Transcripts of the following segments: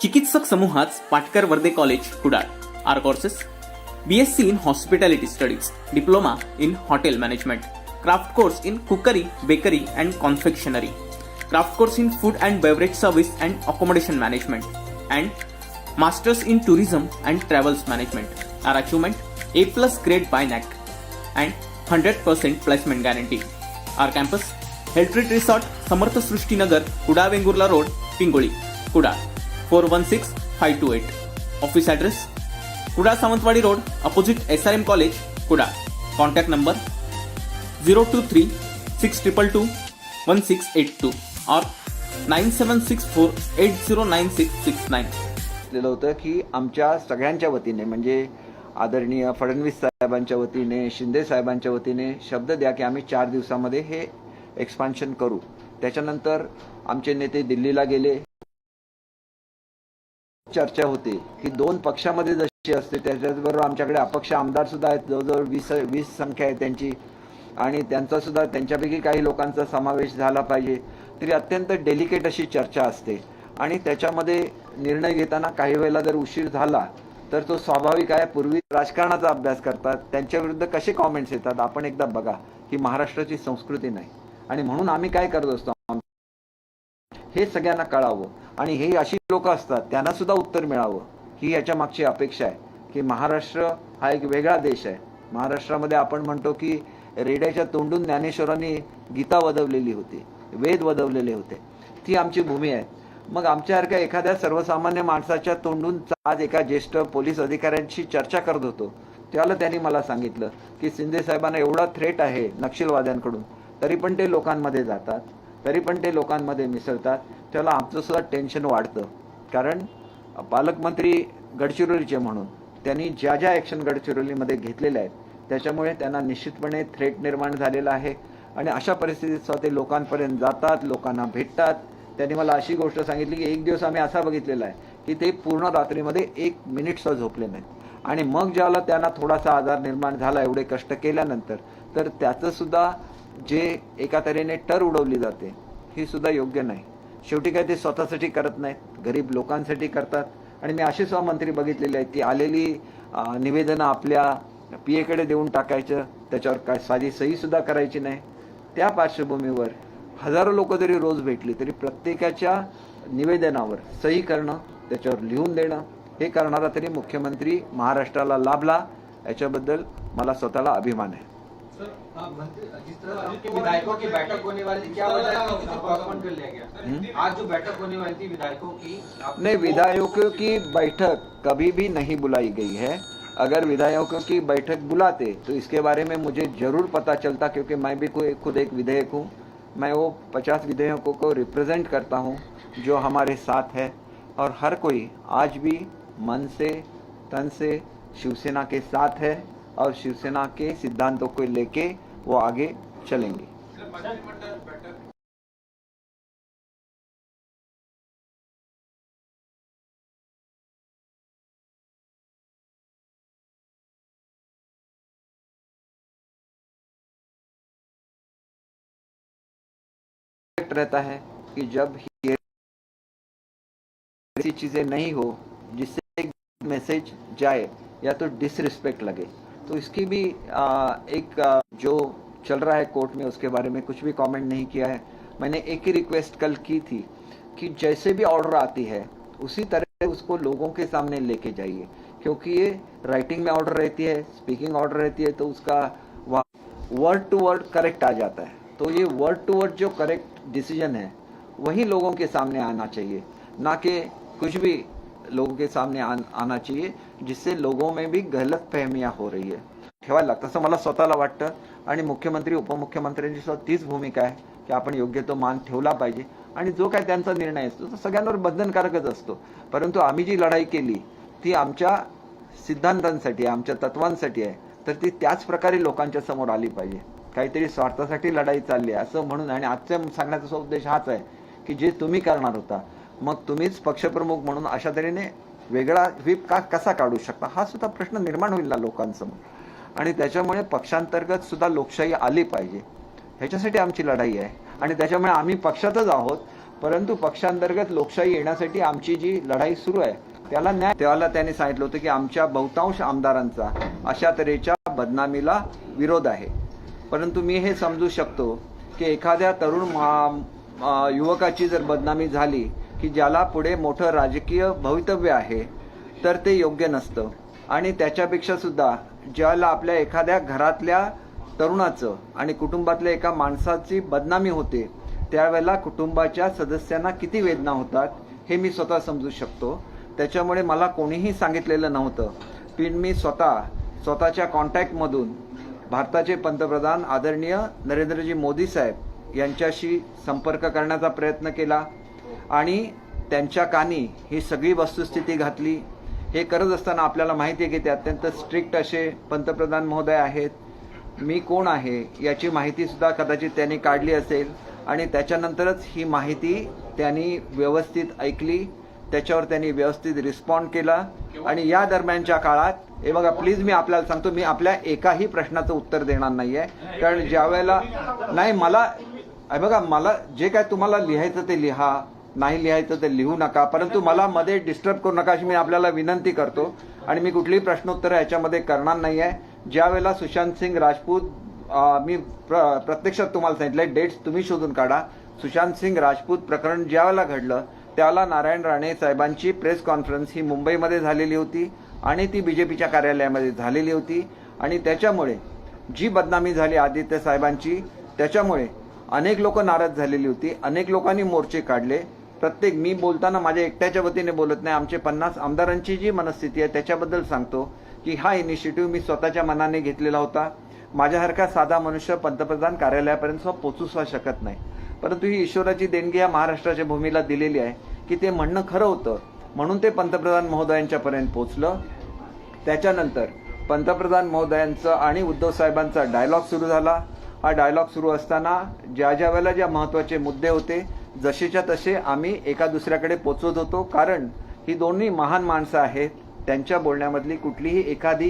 चिकित्सक समूहाच Patkar Varde college Kudal. Our courses: BSc in Hospitality Studies, Diploma in Hotel Management, Craft Course in Cookery, Bakery and Confectionery, Craft Course in Food and Beverage Service and Accommodation Management, and Masters in Tourism and Travels Management. Our achievement: A+ grade by NAC and 100% placement guarantee. Our campus: Health Retreat Resort, Samarth Srushtinagar, Kudal Vengurla road, Pingoli, Kudal 416528. Office address: Kudal Sawantwadi road, opposite SRM college, Kudal. Contact number 023-6222-1682 और 9764809669. दिलं होतं की आमच्या सगळ्यांच्या वतीने, म्हणजे आदरणीय फडणवीस साहेबांच्या वतीने, शिंदे साहेबांच्या वतीने शब्द द्या की आम्ही 4 दिवसामध्ये हे एक्सपान्शन करू. त्याच्यानंतर आमचे नेते दिल्लीला गेले. चर्चा होती की 2 पक्षामध्ये जशी असते त्याच्याबरोबर आमच्याकडे अपक्ष आमदार सुद्धा आहेत, जवळजवळ 20 संख्या आहे त्यांची, आणि त्यांचा सुद्धा त्यांच्यापैकी काही लोकांचा समावेश झाला पाहिजे. तरी अत्यंत डेलिकेट अशी चर्चा असते आणि त्याच्यामध्ये निर्णय घेताना काही वेळेला जर उशीर झाला तर तो स्वाभाविक आहे. पूर्वी राजकारणाचा अभ्यास करतात, त्यांच्या विरुद्ध कसे कॉमेंट्स येतात आपण एकदा बघा. ही महाराष्ट्राची संस्कृती नाही आणि म्हणून आम्ही काय करत असतो हे सगळ्यांना कळावं आणि हे अशी लोक असतात त्यांना सुद्धा उत्तर मिळावं ही याच्या मागची अपेक्षा आहे. की महाराष्ट्र हा एक वेगळा देश आहे. महाराष्ट्रामध्ये आपण म्हणतो की रेड्याच्या तोंडून ज्ञानेश्वरांनी गीता वदवलेली होती, वेद वदवलेले होते, ती आमची भूमी आहे. मग आमच्यासारख्या एखाद्या सर्वसामान्य माणसाच्या तोंडून आज एका ज्येष्ठ पोलीस अधिकाऱ्यांशी चर्चा करत होतो त्याला त्यांनी मला सांगितलं की शिंदे साहेबांना एवढा थ्रेट आहे नक्षलवाद्यांकडून, तरी पण ते लोकांमध्ये जातात, तरी पण ते लोकांमध्ये मिसळतात. त्याला आमचं सुद्धा टेन्शन वाढतं. कारण पालकमंत्री गडचिरोलीचे म्हणून त्यांनी ज्या ज्या ॲक्शन गडचिरोलीमध्ये घेतलेल्या आहेत त्याच्यामुळे त्यांना निश्चितपणे थ्रेट निर्माण झालेला आहे आणि अशा परिस्थितीत सुद्धा ते लोकांपर्यंत जातात, लोकांना भेटतात. त्यांनी मला अशी गोष्ट सांगितली की एक दिवस आम्ही असा बघितलेला आहे की ते पूर्ण रात्रीमध्ये 1 मिनिट सुद्धा झोपले नाहीत आणि मग ज्याला त्यांना थोडासा आजार निर्माण झाला एवढे कष्ट केल्यानंतर, तर त्याचं सुद्धा जे एका तऱ्हेने टर उडवली जाते ही सुद्धा योग्य नाही. शेवटी काय ते स्वतःसाठी करत नाहीत, गरीब लोकांसाठी करतात. आणि मी असे सुद्धा मंत्री बघितलेले आहेत की आलेली निवेदनं आपल्या PA कडे देऊन टाकायचं, त्याच्यावर काय साधी सही सुद्धा करायची नाही. त्या पार्श्वभूमीवर हजारो लोक जरी रोज भेटली तरी प्रत्येकाच्या निवेदनावर सही करणं, त्याच्यावर लिहून देणं हे करणारा तरी मुख्यमंत्री महाराष्ट्राला लाभला, याच्याबद्दल मला स्वतःला अभिमान आहे. विधायकों की बैठक होने वाली थी, क्या वजह है उसको पोस्टपोन कर लिया गया? आज जो बैठक होने वाली थी विधायकों की, नहीं, विधायकों की बैठक कभी भी नहीं बुलाई गई है. अगर विधायकों की बैठक बुलाते तो इसके बारे में मुझे जरूर पता चलता, क्योंकि मैं भी खुद एक विधायक हूँ. मैं वो 50 विधायकों को रिप्रेजेंट करता हूँ जो हमारे साथ है और हर कोई आज भी मन से तन से शिवसेना के साथ है और शिवसेना के सिद्धांतों को लेके वो आगे चलेंगे. रहता है कि जब ये ऐसी चीजें नहीं हो जिससे एक मैसेज जाए या तो डिसरिस्पेक्ट लगे, तो इसकी भी जो चल रहा है कोर्ट में उसके बारे में कुछ भी कमेंट नहीं किया है. मैंने एक ही रिक्वेस्ट कल की थी कि जैसे भी ऑर्डर आती है उसी तरह से उसको लोगों के सामने लेके जाइए, क्योंकि ये राइटिंग में ऑर्डर रहती है, स्पीकिंग ऑर्डर रहती है, तो उसका वर्ड टू वर्ड करेक्ट आ जाता है. तो ये वर्ड टू वर्ड जो करेक्ट डिसीजन है वही लोगों के सामने आना चाहिए, ना कि कुछ भी लोगों के सामने आना चाहिए जिससे लोगों में भी गलत फहमियाँ हो रही है. ठेवायला लागतं असं मला स्वतःला वाटतं आणि मुख्यमंत्री उपमुख्यमंत्र्यांची सुद्धा तीच भूमिका आहे की आपण योग्य तो मान ठेवला पाहिजे आणि जो काय त्यांचा निर्णय असतो तो सगळ्यांवर बंधनकारकच असतो. परंतु आम्ही जी लढाई केली ती आमच्या सिद्धांतांसाठी, आमच्या तत्वांसाठी आहे, तर ती त्याच प्रकारे लोकांच्या समोर आली पाहिजे. काहीतरी स्वार्थासाठी लढाई चालली आहे असं म्हणून, आणि आजच्या सांगण्याचा उद्देश हाच आहे की जे तुम्ही करणार होता मग तुम्हीच पक्षप्रमुख म्हणून अशा तऱ्हेने वेगळा व्हीप कसा काढू शकता हा सुद्धा प्रश्न निर्माण होईल ना लोकांसमोर. आणि त्याच्यामुळे पक्षांतर्गत सुद्धा लोकशाही आली पाहिजे, ह्याच्यासाठी आमची लढाई आहे आणि त्याच्यामुळे आम्ही पक्षातच आहोत. परंतु पक्षांतर्गत लोकशाही येण्यासाठी आमची जी लढाई सुरू आहे त्याला न्याय त्याला त्यांनी सांगितलं होतं की आमच्या बहुतांश आमदारांचा अशा तऱ्हेच्या बदनामीला विरोध आहे. परंतु मी हे समजू शकतो की एखाद्या तरुण युवकाची जर बदनामी झाली की ज्याला पुढे मोठं राजकीय भवितव्य आहे तर ते योग्य नसतं. आणि त्याच्यापेक्षा सुद्धा ज्याला आपल्या एखाद्या घरातल्या तरुणाचं आणि कुटुंबातल्या एका माणसाची बदनामी होते त्यावेळेला कुटुंबाच्या सदस्यांना किती वेदना होतात हे मी स्वतः समजू शकतो. त्याच्यामुळे मला कोणीही सांगितलेलं नव्हतं, पण मी स्वतःच्या कॉन्टॅक्टमधून भारताचे पंतप्रधान आदरणीय नरेंद्रजी मोदी साहेब यांच्याशी संपर्क करण्याचा प्रयत्न केला आणि त्यांच्या कानी ही सगळी वस्तुस्थिती घातली. हे करत असताना आपल्याला माहिती आहे की ते अत्यंत स्ट्रिक्ट असे पंतप्रधान महोदय आहेत. मी कोण आहे याची माहितीसुद्धा कदाचित त्यांनी काढली असेल आणि त्याच्यानंतरच ही माहिती त्यांनी व्यवस्थित ऐकली, त्याच्यावर त्यांनी व्यवस्थित रिस्पॉन्ड केला. आणि या दरम्यानच्या काळात हे बघा, प्लीज मी आपल्याला सांगतो, मी आपल्या एकाही प्रश्नाचं उत्तर देणार नाही आहे. कारण ज्या वेळेला नाही मला जे काय तुम्हाला लिहायचं ते लिहा, नाही लिहायचं ते लिहू नका, परंतु मला मध्ये डिस्टर्ब करू नका अशी मी आपल्याला विनंती करतो. आणि मी कुठलीही प्रश्नोत्तरं याच्यामध्ये करणार नाही आहे. ज्या वेळेला सुशांत सिंग राजपूत मी प्रत्यक्षात तुम्हाला सांगितलंय, डेट्स तुम्ही शोधून काढा. सुशांत सिंग राजपूत प्रकरण ज्या वेळेला घडलं त्यावेळेला नारायण राणे साहेबांची प्रेस कॉन्फरन्स ही मुंबईमध्ये झालेली होती आणि ती बीजेपीच्या कार्यालयामध्ये झालेली होती. आणि त्याच्यामुळे जी बदनामी झाली आदित्य साहेबांची, त्याच्यामुळे अनेक लोक नाराज झालेली होती, अनेक लोकांनी मोर्चे काढले. मी बोलताना माझ्या एकट्याच्या वतीने बोलत नाही, आमचे 50 आमदारांची जी मनस्थिती आहे त्याच्याबद्दल सांगतो की हा इनिशिएटिव्ह मी स्वतःच्या मनाने घेतलेला होता. माझ्यासारखा साधा मनुष्य पंतप्रधान कार्यालयापर्यंत पोहोचू शकत नाही, परंतु ही ईश्वराची देणगी या महाराष्ट्राच्या भूमीला दिलेली आहे की ते म्हणणं खरं होतं म्हणून ते पंतप्रधान महोदयांच्यापर्यंत पोहोचलं. त्याच्यानंतर पंतप्रधान महोदयांचं आणि उद्धव साहेबांचा डायलॉग सुरू झाला. हा डायलॉग सुरू असताना ज्या वेळेला ज्या महत्त्वाचे मुद्दे होते जसेच्या तसे आम्ही एका दुसऱ्याकडे पोचवत होतो. कारण ही दोन्ही महान माणसं आहेत, त्यांच्या बोलण्यामधली कुठलीही एखादी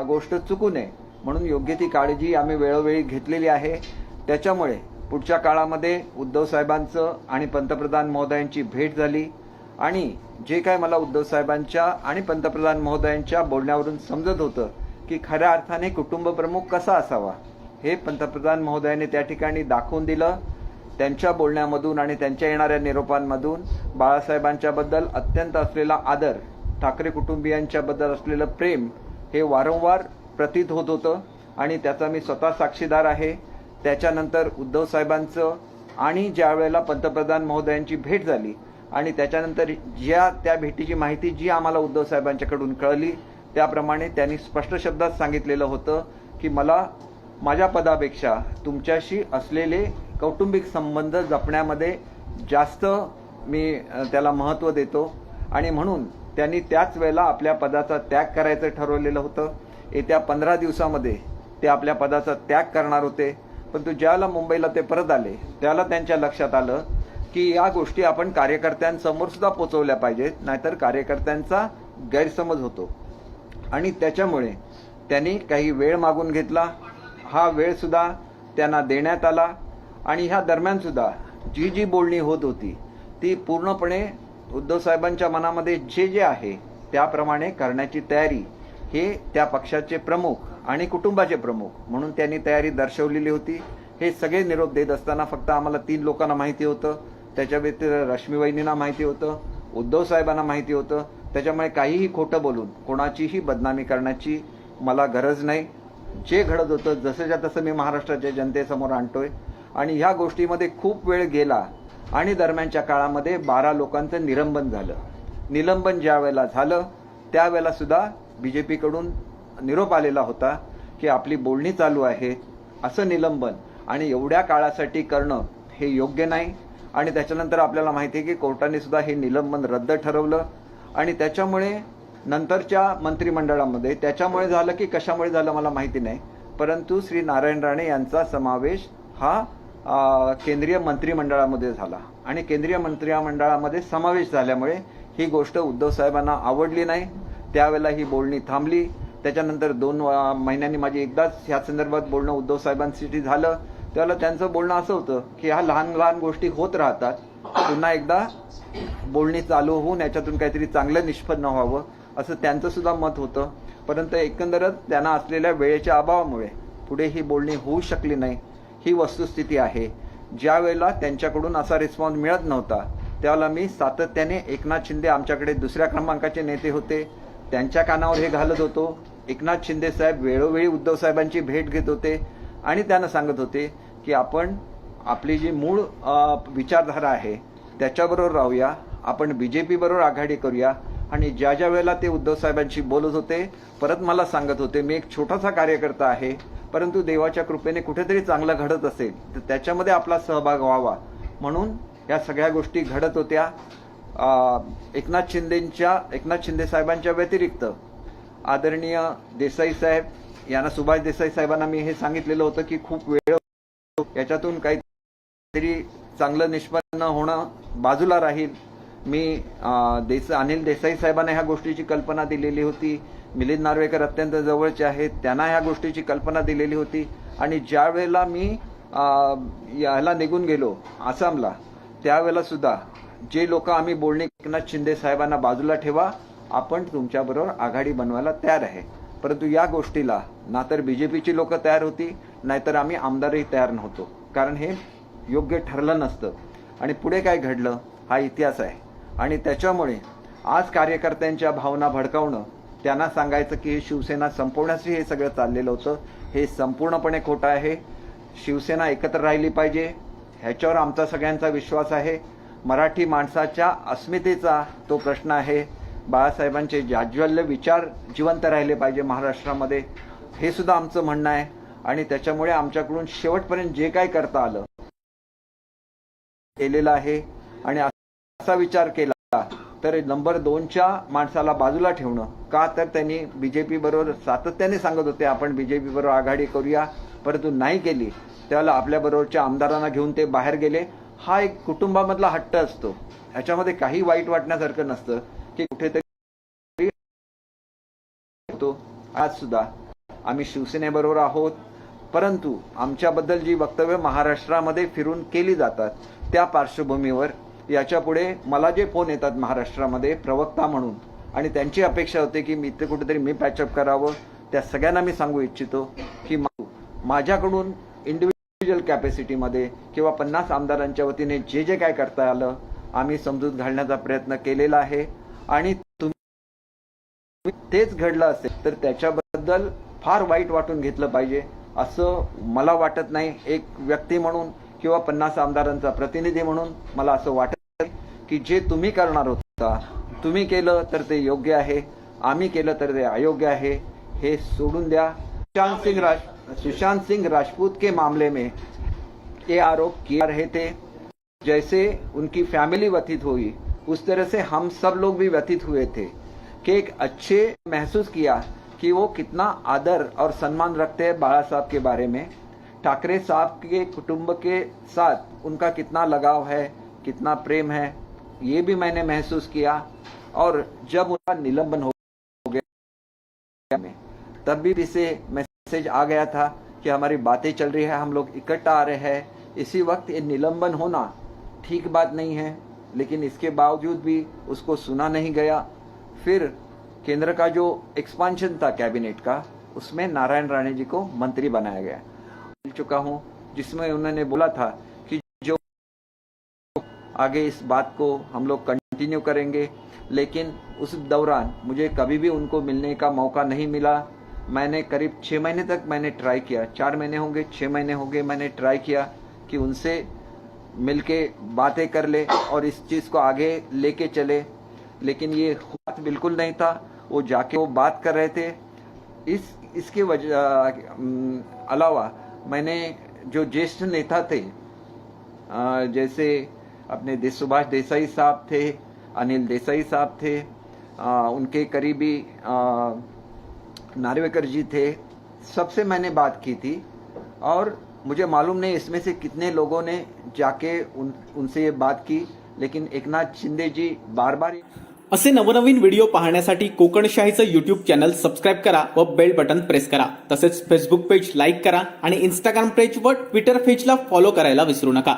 गोष्ट चुकू नये म्हणून योग्य ती काळजी आम्ही वेळोवेळी घेतलेली आहे. त्याच्यामुळे पुढच्या काळामध्ये उद्धव साहेबांचं आणि पंतप्रधान महोदयांची भेट झाली आणि जे काय मला उद्धव साहेबांच्या आणि पंतप्रधान महोदयांच्या बोलण्यावरून समजत होतं की खऱ्या अर्थाने कुटुंब प्रमुख कसा असावा हे पंतप्रधान महोदयांनी त्या ठिकाणी दाखवून दिलं. त्यांच्या बोलण्यामधून आणि त्यांच्या येणाऱ्या निरोपांमधून बाळासाहेबांच्याबद्दल अत्यंत असलेला आदर, ठाकरे कुटुंबियांच्याबद्दल असलेलं प्रेम हे वारंवार प्रतीत होत होतं आणि त्याचा मी स्वतः साक्षीदार आहे. त्याच्यानंतर उद्धव साहेबांचं आणि ज्या वेळेला पंतप्रधान महोदयांची भेट झाली आणि त्याच्यानंतर त्या भेटीची माहिती जी आम्हाला उद्धव साहेबांच्याकडून कळली त्याप्रमाणे त्यांनी स्पष्ट शब्दात सांगितलेलं होतं की मला माझ्या पदापेक्षा तुमच्याशी असलेले कौटुंबिक संबंध जपण्यामध्ये जास्त मी त्याला महत्त्व देतो आणि म्हणून त्यांनी त्याच वेळेला आपल्या पदाचा त्याग करायचं ठरवलेलं होतं. येत्या 15 दिवसामध्ये ते आपल्या पदाचा त्याग करणार होते. परंतु ज्याला मुंबईला ते परत आले त्याला त्यांच्या लक्षात आलं की या गोष्टी आपण कार्यकर्त्यांसमोर सुद्धा पोचवल्या पाहिजेत, नाहीतर कार्यकर्त्यांचा गैरसमज होतो. आणि त्याच्यामुळे त्यांनी काही वेळ मागून घेतला. हा वेळ सुद्धा त्यांना देण्यात आला आणि ह्या दरम्यान सुद्धा जी बोलणी होत होती ती पूर्णपणे उद्धव साहेबांच्या मनामध्ये जे आहे त्याप्रमाणे करण्याची तयारी हे त्या पक्षाचे प्रमुख आणि कुटुंबाचे प्रमुख म्हणून त्यांनी तयारी दर्शवलेली होती. हे सगळे निरोप देत असताना फक्त आम्हाला 3 लोकांना माहिती होतं, त्याच्या व्यतिरिक्त रश्मीवहिनींना माहिती होतं, उद्धव साहेबांना माहिती होतं. त्याच्यामुळे काहीही खोटं बोलून कोणाचीही बदनामी करण्याची मला गरज नाही. जे घडत होतं जसंच्या तसं मी महाराष्ट्राच्या जनतेसमोर आणतोय आणि ह्या गोष्टीमध्ये खूप वेळ गेला आणि दरम्यानच्या काळामध्ये 12 लोकांचं निलंबन झालं. निलंबन ज्या वेळेला झालं त्यावेळेला सुद्धा बीजेपीकडून निरोप आलेला होता की आपली बोलणी चालू आहे, असं निलंबन आणि एवढ्या काळासाठी करणं हे योग्य नाही. आणि त्याच्यानंतर आपल्याला माहिती आहे की कोर्टाने सुद्धा हे निलंबन रद्द ठरवलं आणि त्याच्यामुळे नंतरच्या मंत्रिमंडळामध्ये त्याच्यामुळे झालं की कशामुळे झालं मला माहिती नाही, परंतु श्री नारायण राणे यांचा समावेश हा केंद्रीय मंत्रिमंडळामध्ये झाला आणि केंद्रीय मंत्रिमंडळामध्ये समावेश झाल्यामुळे ही गोष्ट उद्धव साहेबांना आवडली नाही. त्यावेळेला ही बोलणी थांबली. त्याच्यानंतर 2 महिन्यांनी माझी एकदाच ह्या संदर्भात बोलणं उद्धव साहेबांसाठी झालं. त्यावेळेला त्यांचं बोलणं असं होतं की ह्या लहान लहान गोष्टी होत राहतात पुन्हा एकदा बोलणी चालू होऊन याच्यातून काहीतरी चांगलं निष्पन्न व्हावं असं त्यांचं सुद्धा मत होतं. परंतु एकंदरच त्यांना असलेल्या वेळेच्या अभावामुळे पुढे ही बोलणी होऊ शकली नाही, ही वस्तुस्थिती आहे. ज्या वेळेला त्यांच्याकडून असा रिस्पॉन्स मिळत नव्हता त्यावेळेला मी सातत्याने एकनाथ शिंदे आमच्याकडे दुसऱ्या क्रमांकाचे नेते होते, त्यांच्या कानावर हे घालत होतो. एकनाथ शिंदे साहेब वेळोवेळी उद्धव साहेबांची भेट घेत होते आणि त्यांना सांगत होते की आपण आपली जी मूळ विचारधारा आहे त्याच्याबरोबर राहूया, आपण BJP बरोबर आघाडी करूया. आणि ज्या ज्या वेळेला ते उद्धव साहेबांशी बोलत होते परत मला सांगत होते मी एक छोटासा कार्यकर्ता आहे, परंतु देवाच्या कृपेने कुठेतरी चांगलं घडत असेल तर त्याच्यामध्ये आपला सहभाग व्हावा, म्हणून या सगळ्या गोष्टी घडत होत्या. एकनाथ शिंदे साहेबांच्या व्यतिरिक्त आदरणीय देसाई साहेब यांना, सुभाष देसाई साहेबांना मी हे सांगितलेलं होतं की खूप वेळ याच्यातून काहीतरी चांगलं निष्पन्न होणं बाजूला राहील. मी अनिल देसाई साहेबांना ह्या गोष्टीची कल्पना दिलेली होती. मिलिंद नार्वेकर अत्यंत जवळचे आहेत, त्यांना ह्या गोष्टीची कल्पना दिलेली होती. आणि ज्या वेळेला मी याला निघून गेलो आसामला त्यावेळेला सुद्धा जे लोक आम्ही बोलणे एकनाथ शिंदे साहेबांना बाजूला ठेवा, आपण तुमच्याबरोबर आघाडी बनवायला तयार आहे. परंतु या गोष्टीला ना तर BJPची लोक तयार होती, नाहीतर आम्ही आमदारही तयार नव्हतो, कारण हे योग्य ठरलं नसतं. आणि पुढे काय घडलं हा इतिहास आहे. आणि त्याच्यामुळे आज कार्यकर्त्यांच्या भावना भडकावणं, त्यांना सांगायचं की शिवसेना संपवण्यासाठी हे सगळं चाललेलं होतं, हे संपूर्णपणे खोटं आहे. शिवसेना एकत्र राहिली पाहिजे ह्याच्यावर आमचा सगळ्यांचा विश्वास आहे. मराठी माणसाच्या अस्मितेचा तो प्रश्न आहे. बाळासाहेबांचे जाज्वल्य विचार जिवंत राहिले पाहिजे महाराष्ट्रामध्ये, हे सुद्धा आमचं म्हणणं आहे. आणि त्याच्यामुळे आमच्याकडून शेवटपर्यंत जे काय करता आलं केलेलं आहे. आणि असा विचार केला तर नंबर 2च्या माणसाला बाजूला ठेवणं का, तर त्यांनी BJP बरोबर सातत्याने सांगत होते आपण BJP बरोबर आघाडी करूया, परंतु नाही केली. त्यावेळेला आपल्या बरोबरच्या आमदारांना घेऊन ते बाहेर गेले. हा एक कुटुंबामधला हट्ट असतो, ह्याच्यामध्ये काही वाईट वाटण्यासारखं नसतं की कुठेतरी होतो. आज सुद्धा आम्ही शिवसेनेबरोबर आहोत, परंतु आमच्याबद्दल जी वक्तव्य महाराष्ट्रामध्ये फिरून केली जातात त्या पार्श्वभूमीवर याच्यापुढे मला जे फोन येतात महाराष्ट्रामध्ये प्रवक्ता म्हणून, आणि त्यांची अपेक्षा होते की मी इथे कुठेतरी मी पॅचअप करावं, त्या सगळ्यांना मी सांगू इच्छितो की माझ्याकडून इंडिव्हिज्युअल कॅपॅसिटीमध्ये किंवा 50 आमदारांच्या वतीने जे जे काय करता आलं आम्ही समजूत घालण्याचा प्रयत्न केलेला आहे. आणि तुम्ही तेच घडलं असेल तर त्याच्याबद्दल फार वाईट वाटून घेतलं पाहिजे असं मला वाटत नाही. एक व्यक्ती म्हणून किंवा 50 आमदारांचा प्रतिनिधी म्हणून मला असं वाटत की जे तुम्ही करणार होता तुम्ही केलं तर ते योग्य आहे, आम्ही केलं तर ते अयोग्य आहे, हे सोडून द्या. सुशांत सिंह राजपूत के मामले में ये आरोप किए रहे थे, जैसे उनकी फैमिली व्यथित हुई उस तरह से हम सब लोग भी व्यथित हुए थे कि एक अच्छे महसूस किया कि वो कितना आदर और सम्मान रखते हैं बाला साहब के बारे में, ठाकरे साहब के कुटुंब के साथ उनका कितना लगाव है, कितना प्रेम है, ये भी मैंने महसूस किया. और जब उनका निलंबन हो गया तब भी इसे मैसेज आ गया था कि हमारी बातें चल रही है, हम लोग इकट्ठा आ रहे हैं. इसी वक्त ये निलंबन होना ठीक बात नहीं है, लेकिन इसके बावजूद भी उसको सुना नहीं गया. फिर केंद्र का जो एक्सपांशन था कैबिनेट का, उसमें नारायण राणे जी को मंत्री बनाया गया. मिल चुका हूं जिसमें उन्होंने बोला था कि जो आगे इस बात को हम लोग कंटिन्यू करेंगे, लेकिन उस दौरान मुझे कभी भी उनको मिलने का मौका नहीं मिला. मैंने करीब 6 महीने तक मैंने ट्राई किया, 4 महीने होंगे 6 महीने हो गए मैंने ट्राई किया कि उनसे मिलके बातें कर ले और इस चीज़ को आगे लेके चले, लेकिन ये बात बिल्कुल नहीं था. वो जाके वो बात कर रहे थे. इसके वजह अलावा मैंने जो ज्येष्ठ नेता थे जैसे अपने सुभाष देसाई साहब थे, अनिल देसाई साहब थे, उनके करीबी नार्वेकर जी थे, सबसे मैंने बात की थी. और मुझे मालूम नहीं इसमें से कितने लोगों ने जाके उनसे ये बात की, लेकिन एकनाथ शिंदे जी बार बार असे नवनवीन व्हिडिओ पाहण्यासाठी कोकणशाहीचं YouTube चॅनल सबस्क्राईब करा व बेल बटन प्रेस करा. तसेच फेसबुक पेज लाईक करा आणि इंस्टाग्राम पेज व ट्विटर पेजला फॉलो करायला विसरू नका.